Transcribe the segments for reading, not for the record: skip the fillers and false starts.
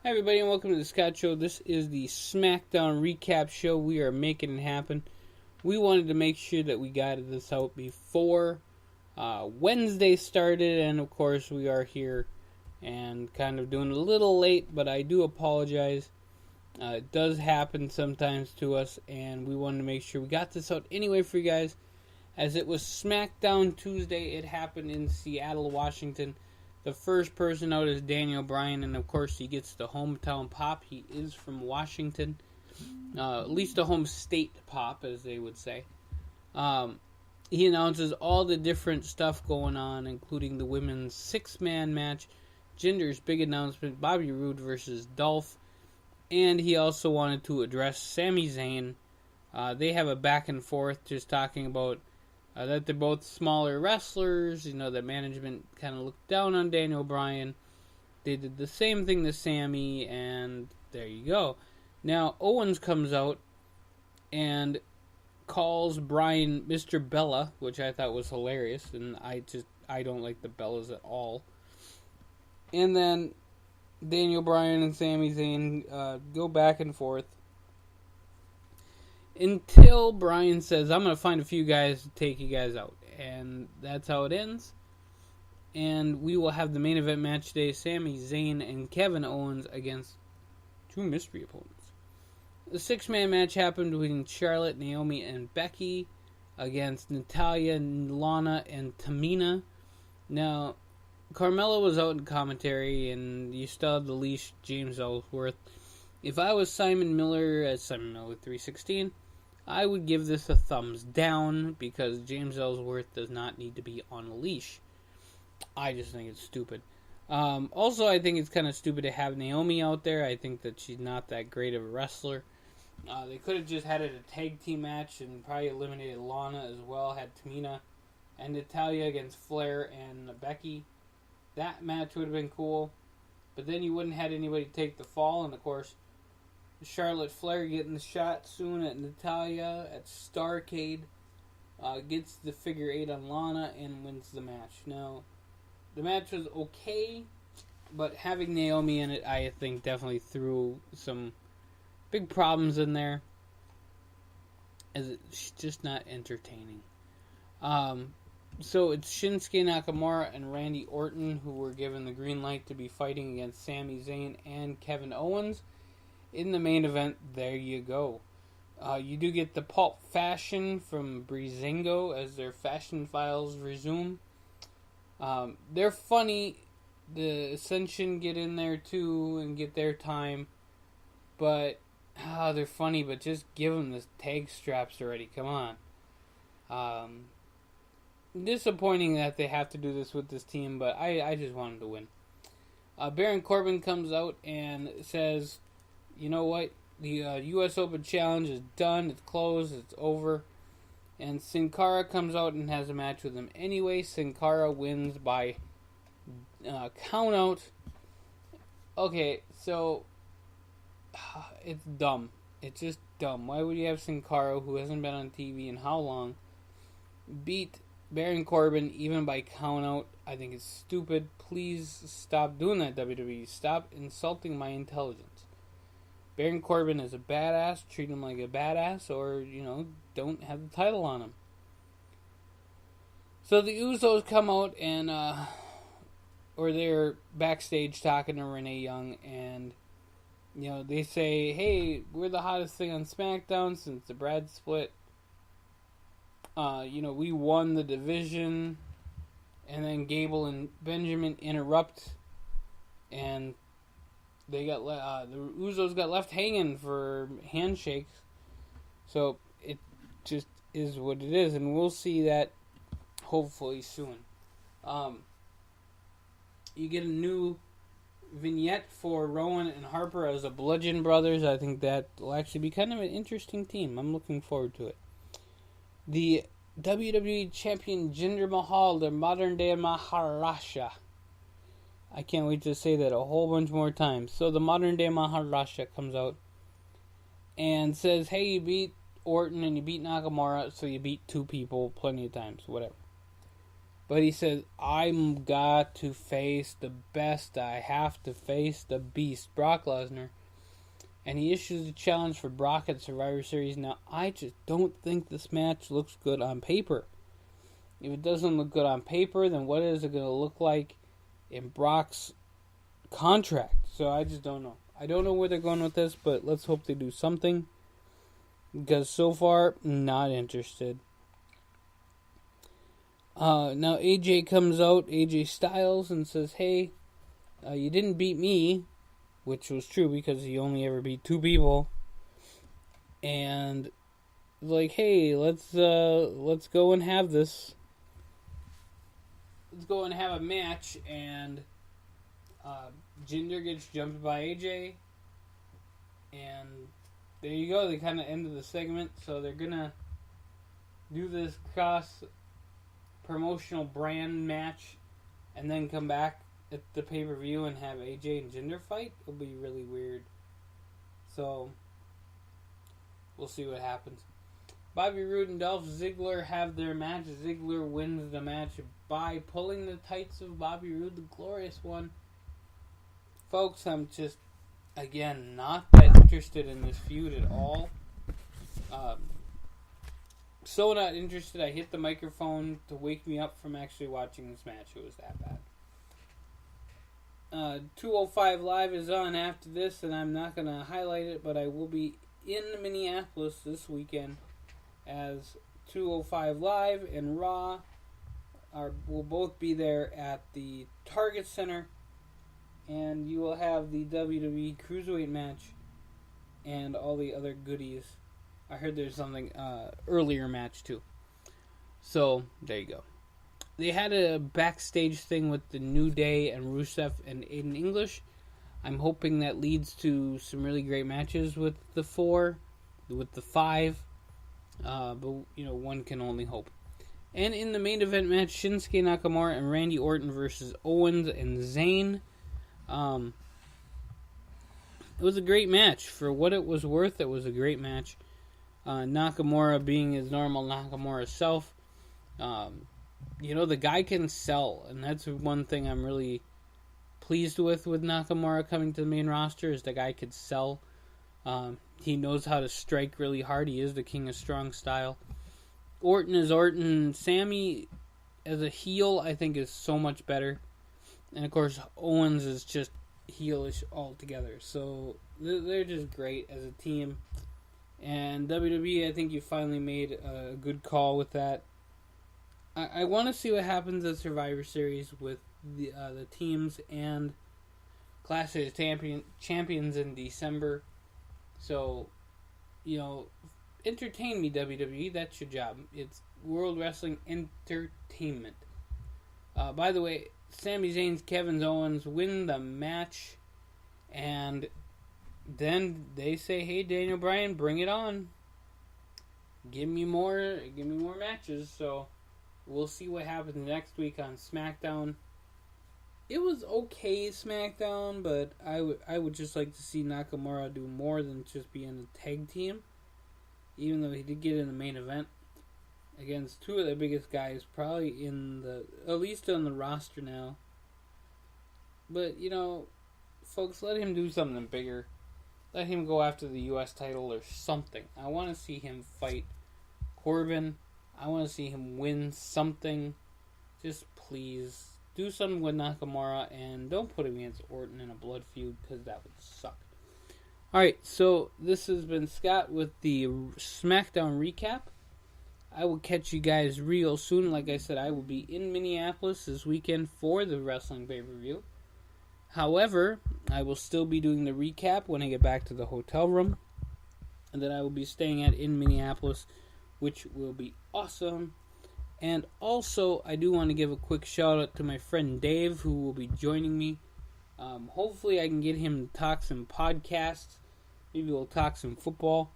Hi everybody and welcome to the Scott Show. This is the Smackdown Recap Show. We are making it happen. We wanted to make sure that we got this out before Wednesday started, and of course we are here and kind of doing a little late, but I do apologize. It does happen sometimes to us, and we wanted to make sure we got this out anyway for you guys. As it was Smackdown Tuesday, it happened in Seattle, Washington. The first person out is Daniel Bryan, and of course he gets the hometown pop. He is from Washington, at least a home state pop, as they would say. He announces all the different stuff going on, including the women's six-man match, Jinder's big announcement, Bobby Roode versus Dolph, and he also wanted to address Sami Zayn. They have a back and forth just talking about that they're both smaller wrestlers, that management kind of looked down on Daniel Bryan. They did the same thing to Sammy, and there you go. Now, Owens comes out and calls Bryan Mr. Bella, which I thought was hilarious, and I don't like the Bellas at all. And then Daniel Bryan and Sami Zayn go back and forth until Bryan says, I'm going to find a few guys to take you guys out. And that's how it ends. And we will have the main event match today, Sami Zayn and Kevin Owens against two mystery opponents. The six-man match happened between Charlotte, Naomi, and Becky against Natalya, Lana, and Tamina. Now, Carmella was out in commentary, and you still have the leash, James Ellsworth. If I was Simon Miller, as Simon Miller 316, I would give this a thumbs down because James Ellsworth does not need to be on a leash. I just think it's stupid. Also, I think it's kind of stupid to have Naomi out there. I think that she's not that great of a wrestler. They could have just had it a tag team match and probably eliminated Lana as well. Had Tamina and Natalya against Flair and Becky. That match would have been cool. But then you wouldn't have had anybody take the fall. And of course, Charlotte Flair getting the shot soon at Natalya at Starrcade. Gets the figure 8 on Lana and wins the match. Now, the match was okay, but having Naomi in it, I think, definitely threw some big problems in there. As it's just not entertaining. So it's Shinsuke Nakamura and Randy Orton who were given the green light to be fighting against Sami Zayn and Kevin Owens. In the main event, there you go. You do get the Pulp Fashion from Breezango as their fashion files resume. They're funny. The Ascension get in there too and get their time. But, they're funny, but just give them the tag straps already. Come on. Disappointing that they have to do this with this team, but I just want them to win. Baron Corbin comes out and says, you know what? The U.S. Open Challenge is done. It's closed. It's over. And Sin Cara comes out and has a match with him anyway. Sin Cara wins by count out. Okay, so it's dumb. It's just dumb. Why would you have Sin Cara, who hasn't been on TV in how long, beat Baron Corbin even by count out? I think it's stupid. Please stop doing that, WWE. Stop insulting my intelligence. Baron Corbin is a badass. Treat him like a badass, or, don't have the title on him. So the Usos come out and, or they're backstage talking to Renee Young, and, they say, hey, we're the hottest thing on SmackDown since the Brad split. We won the division, and then Gable and Benjamin interrupt, and they got the Usos got left hanging for handshakes. So it just is what it is, and we'll see that hopefully soon. You get a new vignette for Rowan and Harper as the Bludgeon Brothers. I think that will actually be kind of an interesting team. I'm looking forward to it. The WWE Champion Jinder Mahal, the modern day Maharaja. I can't wait to say that a whole bunch more times. So the modern day Maharaja comes out and says, hey, you beat Orton and you beat Nakamura, so you beat two people plenty of times, whatever. But he says, I'm got to face the best. I have to face the beast, Brock Lesnar. And he issues a challenge for Brock at Survivor Series. Now, I just don't think this match looks good on paper. If it doesn't look good on paper, then what is it going to look like in Brock's contract? So I just don't know. I don't know where they're going with this, but let's hope they do something. Because so far, not interested. Now AJ comes out, AJ Styles, and says, hey, you didn't beat me, which was true because he only ever beat 2 people. And like, hey, let's go and have this. Let's go and have a match. And Jinder gets jumped by AJ, and there you go. They kind of ended the segment, so they're gonna do this cross promotional brand match and then come back at the pay-per-view and have AJ and Jinder fight. It'll be really weird. So we'll see what happens. Bobby Roode and Dolph Ziggler have their match. Ziggler wins the match by pulling the tights of Bobby Roode, the glorious one. Folks, I'm just, again, not that interested in this feud at all. So not interested, I hit the microphone to wake me up from actually watching this match. It was that bad. 205 Live is on after this, and I'm not going to highlight it, but I will be in Minneapolis this weekend as 205 Live and Raw will both be there at the Target Center, and you will have the WWE Cruiserweight match and all the other goodies. I heard there's something earlier match too. So there you go. They had a backstage thing with the New Day and Rusev and Aiden English. I'm hoping that leads to some really great matches with the 4, with the 5. But one can only hope. And in the main event match, Shinsuke Nakamura and Randy Orton versus Owens and Zayn. It was a great match. For what it was worth, it was a great match. Nakamura being his normal Nakamura self. The guy can sell, and that's one thing I'm really pleased with Nakamura coming to the main roster, is the guy could sell. He knows how to strike really hard. He is the king of strong style. Orton is Orton. Sammy, as a heel, I think is so much better. And, of course, Owens is just heelish altogether. So, they're just great as a team. And WWE, I think you finally made a good call with that. I want to see what happens at Survivor Series with the teams and Clash of Champions in December. So, entertain me, WWE. That's your job. It's World Wrestling Entertainment. By the way, Sami Zayn, Kevin Owens win the match, and then they say, "Hey, Daniel Bryan, bring it on. Give me more matches." So we'll see what happens next week on SmackDown. It was okay, SmackDown, but I would just like to see Nakamura do more than just be in a tag team. Even though he did get in the main event against 2 of the biggest guys, probably at least on the roster now. But folks, let him do something bigger. Let him go after the U.S. title or something. I want to see him fight Corbin. I want to see him win something. Just please do something with Nakamura, and don't put him against Orton in a blood feud, because that would suck. Alright, so this has been Scott with the Smackdown Recap. I will catch you guys real soon. Like I said, I will be in Minneapolis this weekend for the wrestling pay-per-view. However, I will still be doing the recap when I get back to the hotel room, and that I will be staying in Minneapolis, which will be awesome. And also, I do want to give a quick shout out to my friend Dave, who will be joining me. Hopefully I can get him to talk some podcasts. Maybe we'll talk some football,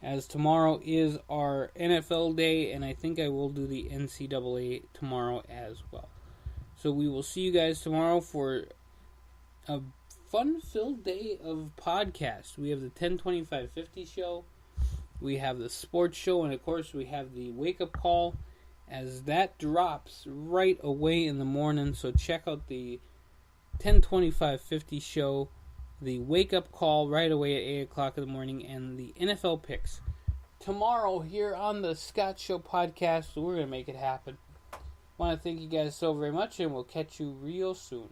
as tomorrow is our NFL day, and I think I will do the NCAA tomorrow as well. So we will see you guys tomorrow for a fun-filled day of podcasts. We have the 102550 show, we have the sports show, and of course we have the wake-up call as that drops right away in the morning. So check out the 10:25:50 show, the wake up call right away at 8 o'clock in the morning, and the NFL picks tomorrow here on the Scott Show podcast. So we're going to make it happen. I want to thank you guys so very much, and we'll catch you real soon.